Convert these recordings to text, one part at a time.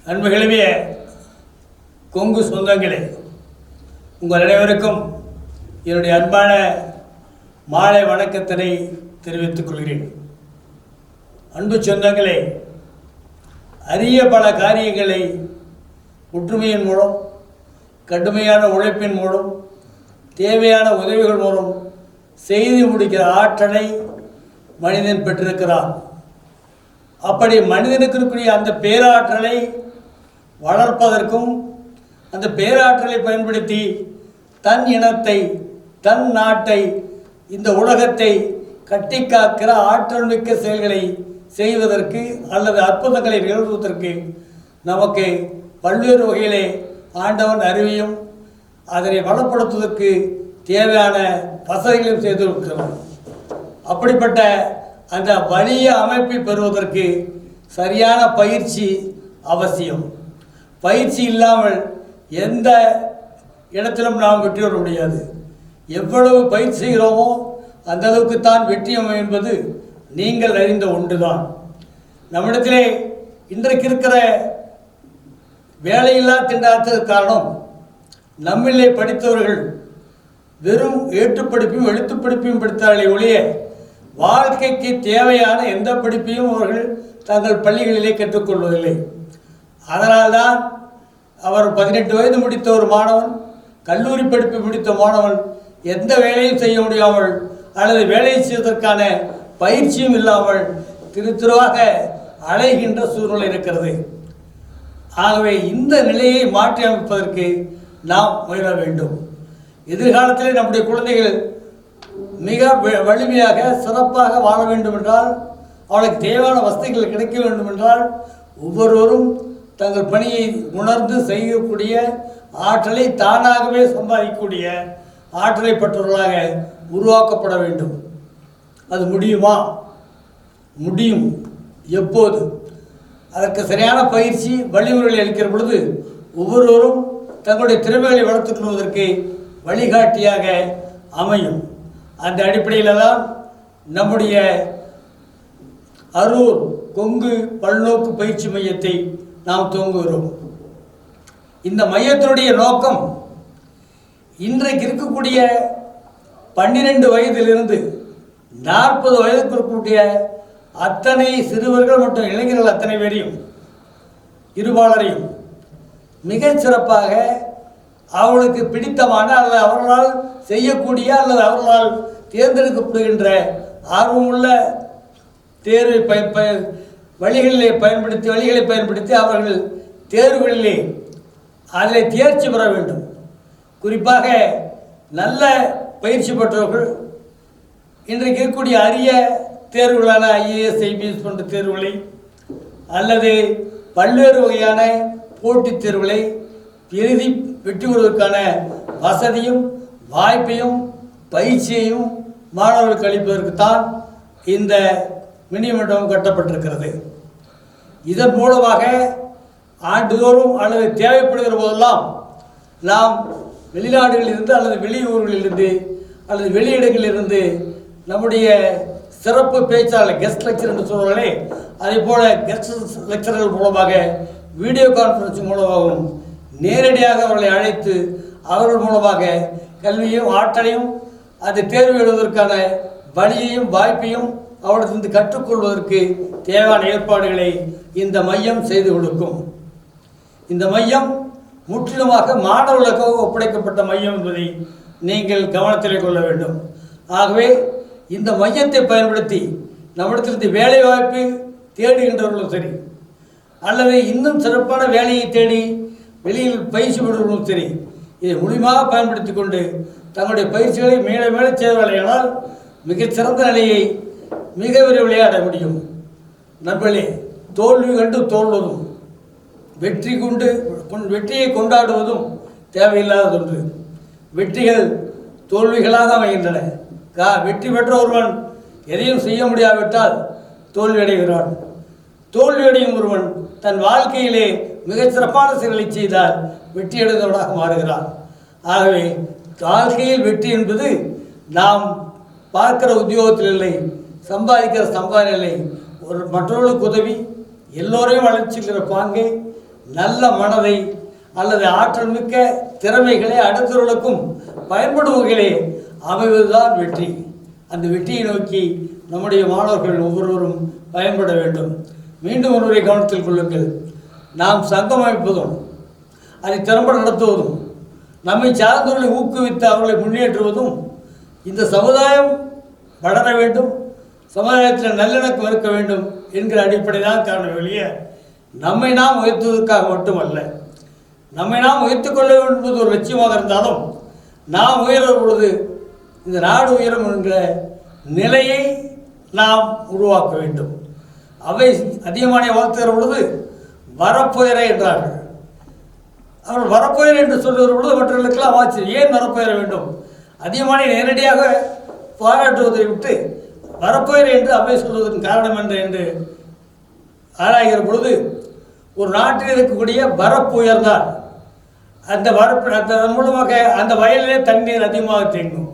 அன்புகளவே கொங்கு சொந்தங்களே, உங்கள் அனைவருக்கும் என்னுடைய அன்பான மாலை வணக்கத்தினை தெரிவித்துக் கொள்கிறேன். அன்பு சொந்தங்களே, அரிய பல காரியங்களை ஒற்றுமையின் மூலம், கடுமையான உழைப்பின் மூலம், தேவையான உதவிகள் மூலம் செய்து முடிக்கிற ஆற்றலை மனிதன் பெற்றிருக்கிறான். அப்படி மனிதனுக்கு இருக்கக்கூடிய அந்த பேராற்றலை வளர்ப்பதற்கும், அந்த பேராற்றலை பயன்படுத்தி தன் இனத்தை, தன் நாட்டை, இந்த உலகத்தை கட்டி காக்கிற ஆற்றல் மிக்க செயல்களை செய்வதற்கு அல்லது அற்புதங்களை நிகழ்த்துவதற்கு நமக்கு பல்வேறு வகையிலே ஆண்டவன் அறிவியும் அதனை வளப்படுத்துவதற்கு தேவையான வசதிகளையும் செய்திருக்கிறான். அப்படிப்பட்ட அந்த வலிய அமைப்பை பெறுவதற்கு சரியான பயிற்சி அவசியம். பயிற்சி இல்லாமல் எந்த இடத்திலும் நாம் வெற்றி பெற முடியாது. எவ்வளவு பயிற்சி செய்கிறோமோ அந்த அளவுக்கு தான் வெற்றியம் என்பது நீங்கள் அறிந்த ஒன்றுதான். நம்மிடத்திலே இன்றைக்கு இருக்கிற வேலையில்லா திண்டாட்டத்திற்கு காரணம், நம்மிலே படித்தவர்கள் வெறும் ஏட்டுப்படிப்பையும் எழுத்துப்படிப்பையும் படித்தார்களே ஒழிய வாழ்க்கைக்கு தேவையான எந்த படிப்பையும் அவர்கள் தங்கள் பள்ளிகளிலே கற்றுக்கொள்வதில்லை. அதனால்தான் அவர் 18 வயது முடித்த ஒரு மாணவன், கல்லூரி படிப்பை முடித்த மாணவன் எந்த வேலையும் செய்ய முடியாமல் அல்லது வேலையை செய்வதற்கான பயிற்சியும் இல்லாமல் திருவாக அலைகின்ற சூழ்நிலை இருக்கிறது. ஆகவே இந்த நிலையை மாற்றி அமைப்பதற்கு நாம் முயல வேண்டும். எதிர்காலத்திலே நம்முடைய குழந்தைகள் மிக வலிமையாக சிறப்பாக வாழ வேண்டும் என்றால், அவளுக்கு தேவையான வசதிகள் கிடைக்க வேண்டும் என்றால், ஒவ்வொருவரும் தங்கள் பணியை உணர்ந்து செய்யக்கூடிய ஆற்றலை தானாகவே சம்பாதிக்கக்கூடிய ஆற்றலை பெற்றவர்களாக உருவாக்கப்பட வேண்டும். அது முடியுமா? முடியும். எப்போது? அதற்கு சரியான பயிற்சி வழிமுறைகளை அளிக்கிற பொழுது ஒவ்வொருவரும் தங்களுடைய திறமைகளை வளர்த்துக் கொள்வதற்கு வழிகாட்டியாக அமையும். அந்த அடிப்படையில் தான் நம்முடைய அரூர் கொங்கு பல்நோக்கு பயிற்சி மையத்தை நாம் துவங்குகிறோம். இந்த மையத்தினுடைய நோக்கம், இன்றைக்கு இருக்கக்கூடிய 12 வயதிலிருந்து 40 வயதுக்கு இருக்கக்கூடிய அத்தனை சிறுவர்கள் மற்றும் இளைஞர்கள் அத்தனை பேரையும், இருபாலரையும் மிகச் சிறப்பாக அவர்களுக்கு பிடித்தமான அல்லது அவர்களால் செய்யக்கூடிய அல்லது அவர்களால் தேர்ந்தெடுக்கப்படுகின்ற ஆர்வமுள்ள தேர்வை வழிகளை பயன்படுத்தி அவர்கள் தேர்வுகளிலே அதில் தேர்ச்சி பெற வேண்டும். குறிப்பாக நல்ல பயிற்சி பெற்றவர்கள் இன்றைக்கு இருக்கக்கூடிய அரிய தேர்வுகளான IAS, IPS போன்ற தேர்வுகளை அல்லது பல்வேறு வகையான போட்டித் தேர்வுகளை எழுதி வெற்றி பெறுவதற்கான வசதியும் வாய்ப்பையும் பயிற்சியையும் மாணவர்களுக்கு அளிப்பதற்குத்தான் இந்த மினி மண்டபம் கட்டப்பட்டிருக்கிறது. இதன் மூலமாக ஆண்டுதோறும் அல்லது தேவைப்படுகிற போதெல்லாம் நாம் வெளிநாடுகளிலிருந்து அல்லது வெளியூர்களிலிருந்து அல்லது வெளியிடங்களிலிருந்து நம்முடைய சிறப்பு பேச்சாளர், கெஸ்ட் லெக்சர் என்று சொல்வார்களே, அதே போல கெஸ்ட் லெக்சர்கள் மூலமாக வீடியோ கான்ஃபரன்ஸ் மூலமாகவும் நேரடியாக அவர்களை அழைத்து அவர்கள் மூலமாக கல்வியும் ஆற்றலையும் அந்த தேர்வு எழுதுவதற்கான வழியையும் வாய்ப்பையும் அவர்களிருந்து கற்றுக்கொள்வதற்கு தேவையான ஏற்பாடுகளை இந்த மையம் செய்து கொடுக்கும். இந்த மையம் முற்றிலுமாக மாணவர்களுக்காக ஒப்படைக்கப்பட்ட மையம் என்பதை நீங்கள் கவனத்தில் கொள்ள வேண்டும். ஆகவே இந்த மையத்தை பயன்படுத்தி நம்மிடத்திலிருந்து வேலை வாய்ப்பு தேடுகின்றவர்களும் சரி, அல்லது இன்னும் சிறப்பான வேலையை தேடி வெளியில் பயிற்சி பெறுவர்களும் சரி, இதை முழுமையாக பயன்படுத்தி கொண்டு தங்களுடைய பயிற்சிகளை மேலே மேலே செய்வார்களானால் மிகச்சிறந்த நிலையை மிக விரைவில் அடைய முடியும். நண்பர்களே, தோல்வி கண்டு தோல்வதும் வெற்றியை கொண்டாடுவதும் தேவையில்லாததொன்று. வெற்றிகள் தோல்விகளாக அமைகின்றன. வெற்றி பெற்ற ஒருவன் எதையும் செய்ய முடியாவிட்டால் தோல்வியடைகிறான். தோல்வியடையும் ஒருவன் தன் வாழ்க்கையிலே மிகச்சிறப்பான செயல்களை செய்தால் வெற்றியடைந்தவனாக மாறுகிறான். ஆகவே வாழ்க்கையில் வெற்றி என்பது நாம் பார்க்கிற உத்தியோகத்தில் இல்லை, சம்பாதிக்கிற சம்பாதிகள் இல்லை, ஒரு மற்றவர்களுக்கு உதவி, எல்லோரையும் வளர்ச்சிக்கிற பாங்கை நல்ல மனதை அல்லது ஆற்றல் மிக்க திறமைகளை அடுத்தவர்களுக்கும் பயன்படும் வகையிலே அமைவதுதான் வெற்றி. அந்த வெற்றியை நோக்கி நம்முடைய மாணவர்கள் ஒவ்வொருவரும் பயன்பட வேண்டும். மீண்டும் ஒருவரை கவனத்தில் கொள்ளுங்கள். நாம் சங்கம் அமைப்பதும் அதை திறம்பட நடத்துவதும் நம்மை சார்ந்தவர்களை ஊக்குவித்து அவர்களை முன்னேற்றுவதும் இந்த சமுதாயம் வளர வேண்டும், சமுதாயத்தில் நல்லிணக்கம் இருக்க வேண்டும் என்கிற அடிப்படை தான் காரணம் வெளியே நம்மை நாம் உயர்த்துவதற்காக மட்டுமல்ல. நம்மை நாம் உயர்த்து கொள்ள வேண்டும் என்பது ஒரு லட்சியமாக இருந்தாலும் நாம் உயர்ற பொழுது இந்த நாடு உயரும் என்கிற நிலையை நாம் உருவாக்க வேண்டும். அவை அதிகமான வாழ்த்துகிற பொழுது வரப்புயர என்றார்கள். அவர்கள் வரப்புயர என்று சொல்லுகிற பொழுது மற்றவர்களுக்கெல்லாம் வாட்சி ஏன் வரப்புயர வேண்டும்? அதிகமான நேரடியாக பாராட்டுவதை விட்டு வரப்புயர என்று அவை சொல்வதற்கு காரணம் என்று ஆராய்கிற பொழுது ஒரு நாட்டில் இருக்கக்கூடிய வரப்பு உயர்ந்தால் அந்த வரப்பு அதன் மூலமாக அந்த வயலிலே தண்ணீர் அதிகமாக தேங்கும்.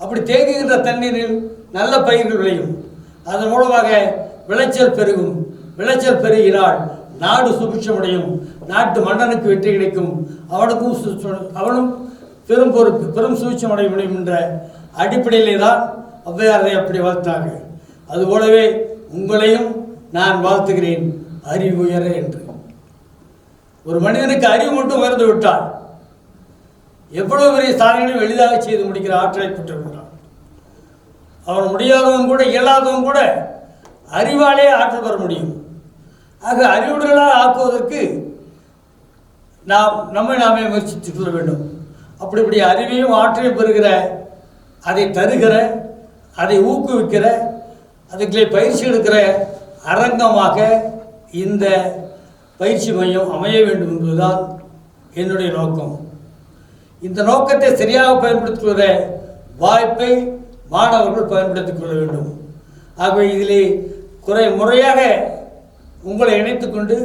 அப்படி தேங்குகின்ற தண்ணீரில் நல்ல பயிர்கள் விளையும். அதன் மூலமாக விளைச்சல் பெருகும். விளைச்சல் பெருகினால் நாடு சுபிட்சமடையும், நாட்டு மன்னனுக்கு வெற்றி கிடைக்கும், அவனும் பெரும் சுபிட்சம் அடைய முடியும் என்ற அடிப்படையிலே தான் ஔவையாரை அப்படி வாழ்த்தார்கள். அதுபோலவே உங்களையும் நான் வாழ்த்துகிறேன், அறிவு உயர என்று. ஒரு மனிதனுக்கு அறிவு மட்டும் உயர்ந்து விட்டால் எவ்வளவு பெரிய சாதனைகளையும் எளிதாக செய்து முடிக்கிற ஆற்றலை பெற்றிருக்கிறான். அவன் முடியாதவன் கூட இயலாதவன் கூட அறிவாலே ஆற்றல் பெற முடியும். ஆக அறிவுடலாக ஆக்குவதற்கு நம்மை நாமே முயற்சித்துக் கொள்ள வேண்டும். அப்படி அறிவையும் ஆற்றலையும் பெறுகிற, அதை தருகிற, அதை ஊக்குவிக்கிற, அதுகளை பயிற்சி எடுக்கிற அரங்கமாக இந்த பயிற்சி மையம் அமைய வேண்டும் என்பதுதான் என்னுடைய நோக்கம். இந்த நோக்கத்தை சரியாக பயன்படுத்திக் கொள்கிற வாய்ப்பை மாணவர்கள் பயன்படுத்திக் கொள்ள வேண்டும். ஆகவே இதிலே முறையாக உங்களை இணைத்து கொண்டு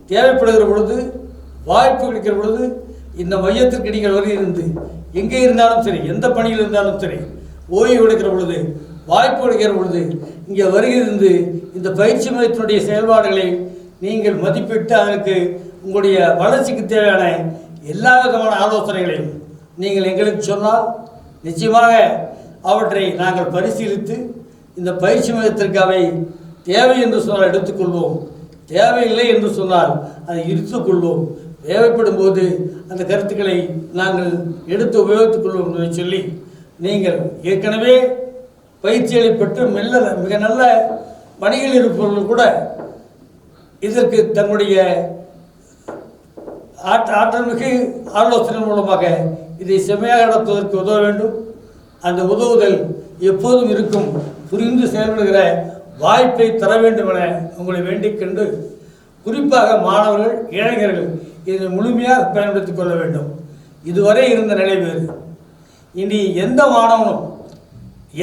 தேவைப்படுகிற பொழுது, வாய்ப்பு கிடைக்கிற பொழுது இந்த மையத்திற்கு நீங்கள் வருகிறது எங்கே இருந்தாலும் சரி, எந்த பணியில் இருந்தாலும் சரி, ஓய்வு எடுக்கிற பொழுது, வாய்ப்பு கிடைக்கிற பொழுது இங்கே வருகிறது இந்த பயிற்சி மையத்தினுடைய செயல்பாடுகளை நீங்கள் மதிப்பிட்டு அதற்கு உங்களுடைய வளர்ச்சிக்கு தேவையான எல்லா விதமான ஆலோசனைகளையும் நீங்கள் எங்களுக்கு சொன்னால் நிச்சயமாக அவற்றை நாங்கள் பரிசீலித்து இந்த பயிற்சி மையத்திற்கு அவை தேவை என்று சொன்னால் எடுத்துக்கொள்வோம், தேவையில்லை என்று சொன்னால் அதை இருத்துக்கொள்வோம். தேவைப்படும் போது அந்த கருத்துக்களை நாங்கள் எடுத்து உபயோகித்துக் கொள்வோம் என்பதை சொல்லி, நீங்கள் ஏற்கனவே பயிற்சிகளை பெற்று மிக நல்ல பணியில் இருப்பவர்கள் கூட இதற்கு தன்னுடைய ஆற்றல் மிகு ஆலோசனை மூலமாக இதை செம்மையாக நடத்துவதற்கு உதவ வேண்டும். அந்த உதவுதல் எப்போதும் இருக்கும், புரிந்து செயல்படுகிற வாய்ப்பை தர வேண்டும் என உங்களை வேண்டிக் கொண்டு, குறிப்பாக மாணவர்கள், இளைஞர்கள் இதை முழுமையாக பயன்படுத்திக் கொள்ள வேண்டும். இதுவரை இருந்த நிலை வேறு. இனி எந்த மாணவனும்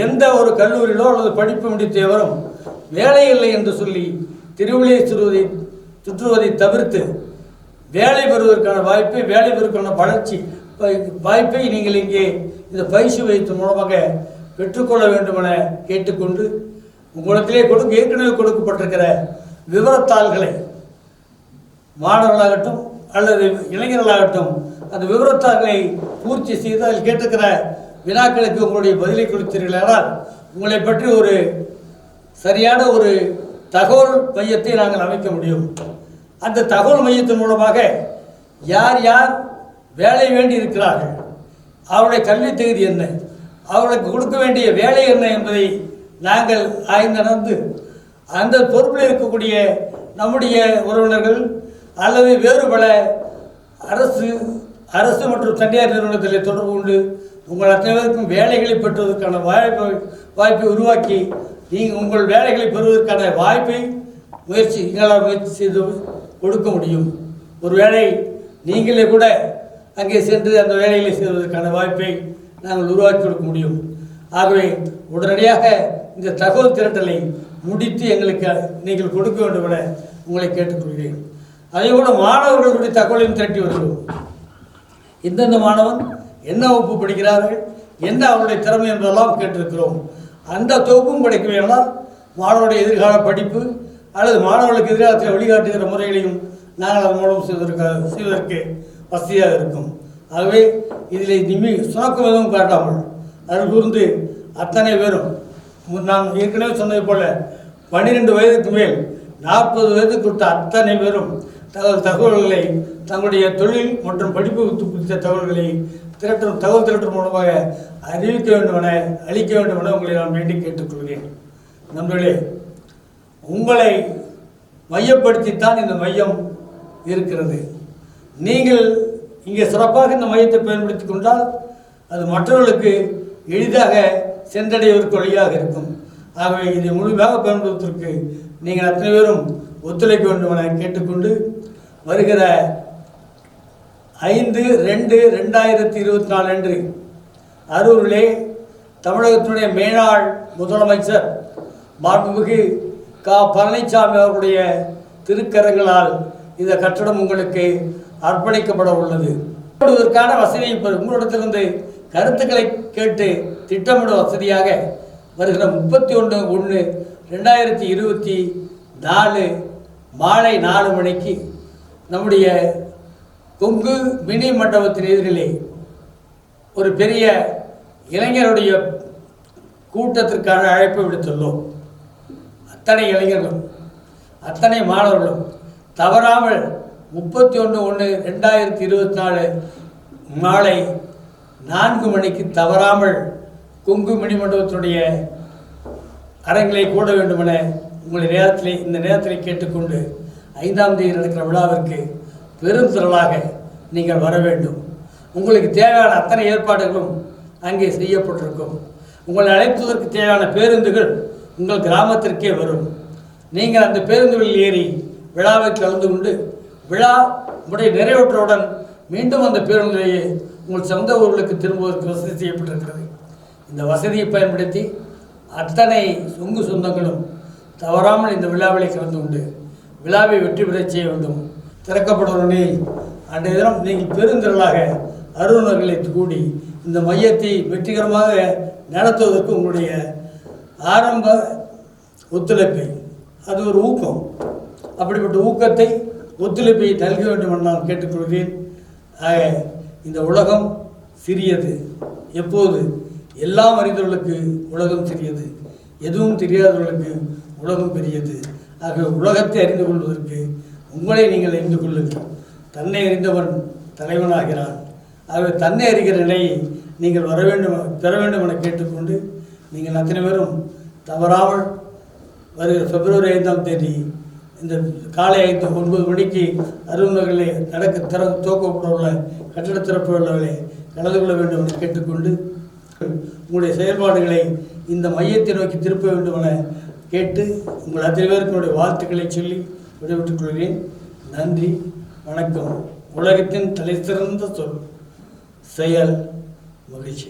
எந்த ஒரு கல்லூரியிலோ அல்லது படிப்பு முடித்தவரும் வேலை இல்லை என்று சொல்லி திருவிழியை சுற்றுவதை தவிர்த்து வேலை பெறுவதற்கான வாய்ப்பை, வேலை பெறுவதற்கான வளர்ச்சி வாய்ப்பை நீங்கள் இங்கே இந்த பயிற்சி மையத்தின் மூலமாக பெற்றுக்கொள்ள வேண்டும் என கேட்டுக்கொண்டு, உங்களிடத்திலே ஏற்கனவே கொடுக்கப்பட்டிருக்கிற விவரத்தாள்களை மாணவர்களாகட்டும் அல்லது இளைஞர்களாகட்டும் அந்த விவரத்தாள்களை பூர்த்தி செய்து அதில் கேட்டிருக்கிற வினாக்களுக்கு உங்களுடைய பதிலை கொடுத்தீர்களானால் உங்களை பற்றி ஒரு சரியான ஒரு தகவல் மையத்தை நாங்கள் அமைக்க முடியும். அந்த தகவல் மையத்தின் மூலமாக யார் யார் வேலை வேண்டி இருக்கிறார்கள், அவருடைய கல்வி தகுதி என்ன, அவர்களுக்கு கொடுக்க வேண்டிய வேலை என்ன என்பதை நாங்கள் ஆய்ந்து அந்த பொறுப்பில் இருக்கக்கூடிய நம்முடைய உறவினர்கள் அல்லது வேறு பல அரசு மற்றும் தனியார் நிறுவனத்தில் தொடர்பு கொண்டு உங்கள் அத்தனை பேருக்கும் வேலைகளை பெற்றுவதற்கான வாய்ப்பை உருவாக்கி நீங்கள் உங்கள் வேலைகளை பெறுவதற்கான வாய்ப்பை முயற்சி செய்து கொடுக்க முடியும். ஒரு வேளை நீங்களே கூட அங்கே சென்று அந்த வேலைகளை செய்வதற்கான வாய்ப்பை நாங்கள் உருவாக்கி கொடுக்க முடியும். ஆகவே உடனடியாக இந்த தகவல் திரட்டலை முடித்து எங்களுக்கு நீங்கள் கொடுக்க வேண்டும் என உங்களை கேட்டுக்கொள்கிறேன். அதேபோல் மாணவர்களுடைய தகவலையும் திரட்டி வருகிறோம். எந்தெந்த மாணவன் என்ன வகுப்பு படிக்கிறார்கள், என்ன அவருடைய திறமை என்பதெல்லாம் கேட்டிருக்கிறோம். அந்த தொகுப்பும் கிடைக்க வேண்டாம். மாணவருடைய எதிர்கால படிப்பு அல்லது மாணவர்களுக்கு எதிர்காலத்தில் வழிகாட்டுகிற முறைகளையும் நாங்கள் அதன் மூலம் செய்வதற்கு வசதியாக இருக்கும். ஆகவே இதில் சுணக்கம் எதுவும் காட்டாமல் அருள் கூர்ந்து அத்தனை பேரும் நான் ஏற்கனவே சொன்னது போல 12 வயதுக்கு மேல் 40 வயதுக்கு விட்ட அத்தனை பேரும் தகவல்களை தங்களுடைய தொழில் மற்றும் படிப்பு குறித்த தகவல்களை தகவல் திரட்டும் மூலமாக அறிவிக்க வேண்டுமென அளிக்க வேண்டுமென உங்களை நான் வேண்டி கேட்டுக்கொள்கிறேன். நண்பர்களே, உங்களை மையப்படுத்தித்தான் இந்த மையம் இருக்கிறது. நீங்கள் இங்கே சிறப்பாக இந்த மையத்தை பயன்படுத்தி கொண்டால் அது மற்றவர்களுக்கு எளிதாக சென்றடைவதற்கு வழியாக இருக்கும். ஆகவே இதை முழுமையாக பயன்படுத்துவதற்கு நீங்கள் அத்தனை பேரும் ஒத்துழைக்க வேண்டும் என கேட்டுக்கொண்டு வருகிற 5/2/2024 அன்று அரூரிலே தமிழகத்தினுடைய மேலாள் முதலமைச்சர் மாண்புமிகு பழனிசாமி அவர்களுடைய திருக்கரங்களால் இந்த கட்டடம் உங்களுக்கு அர்ப்பணிக்கப்பட உள்ளது. இதற்கான வசதியை உங்களிடத்திலிருந்து கருத்துக்களை கேட்டு திட்டமிட வசதியாக வருகிற 31/1/2024 மாலை 4 மணிக்கு நம்முடைய கொங்கு மினி மண்டபத்தின் எதிரிலே ஒரு பெரிய இளைஞருடைய கூட்டத்திற்கான அழைப்பை விடுத்துள்ளோம். அத்தனை இளைஞர்களும் அத்தனை மாணவர்களும் தவறாமல் 31/1/2024 மாலை 4 மணிக்கு தவறாமல் கொங்கு மினி மண்டபத்தினுடைய அரங்கிலே கூட வேண்டுமென இந்த நேரத்தில் கேட்டுக்கொண்டு 5ஆம் தேதி நடக்கிற விழாவிற்கு பெரும் திரளாக நீங்கள் வர வேண்டும். உங்களுக்கு தேவையான அத்தனை ஏற்பாடுகளும் அங்கே செய்யப்பட்டிருக்கும். உங்களை அழைப்பதற்கு தேவையான பேருந்துகள் உங்கள் கிராமத்திற்கே வரும். நீங்கள் அந்த பேருந்துகளில் ஏறி விழாவை கலந்து கொண்டு விழா முறை நிறைவேற்றவுடன் மீண்டும் அந்த பேருந்திலேயே உங்கள் சொந்த ஊர்களுக்கு திரும்புவதற்கு வசதி செய்யப்பட்டிருக்கிறது. இந்த வசதியை பயன்படுத்தி அத்தனை சொந்தங்களும் தவறாமல் இந்த விழாவிலை கலந்து கொண்டு விழாவை வெற்றி பெறச் செய்ய வேண்டும். திறக்கப்படுவதே அன்றைய தினம் நீங்கள் பெருந்திரளாக அருணர்களை கூடி இந்த மையத்தை வெற்றிகரமாக நடத்துவதற்கு உங்களுடைய ஆரம்ப ஒத்துழைப்பை, அது ஒரு ஊக்கம், அப்படிப்பட்ட ஊக்கத்தை ஒத்துழைப்பை நல்க வேண்டும் என்று நான் கேட்டுக்கொள்கிறேன். ஆக இந்த உலகம் சிறியது. எப்போது எல்லாம் அறிந்தவர்களுக்கு உலகம் சிறியது, எதுவும் தெரியாதவர்களுக்கு உலகம் பெரியது. ஆக உலகத்தை அறிந்து கொள்வதற்கு உங்களை நீங்கள் அறிந்து கொள்ளுங்கள். தன்னை அறிந்தவன் தலைவனாகிறான். ஆகவே தன்னை அறிகிற நிலையை நீங்கள் பெற வேண்டும் என கேட்டுக்கொண்டு நீங்கள் அத்தனை பேரும் தவறாமல் வருகிற பிப்ரவரி 5ஆம் தேதி இந்த காலை 9 மணிக்கு அருள்நகரிலே துவக்கப்பட உள்ள கட்டட திறப்பு விழாவிலே கலந்து கொள்ள வேண்டும் என கேட்டுக்கொண்டு உங்களுடைய செயல்பாடுகளை இந்த மையத்தை நோக்கி திருப்ப வேண்டும் என கேட்டு உங்கள் அத்தனை பேருக்கு என்னுடைய வாழ்த்துக்களை சொல்லி விடைபெற்றுக் கொள்கிறேன். நன்றி, வணக்கம். உலகத்தின் தலை சிறந்த சொல் செயல் மகிழ்ச்சி.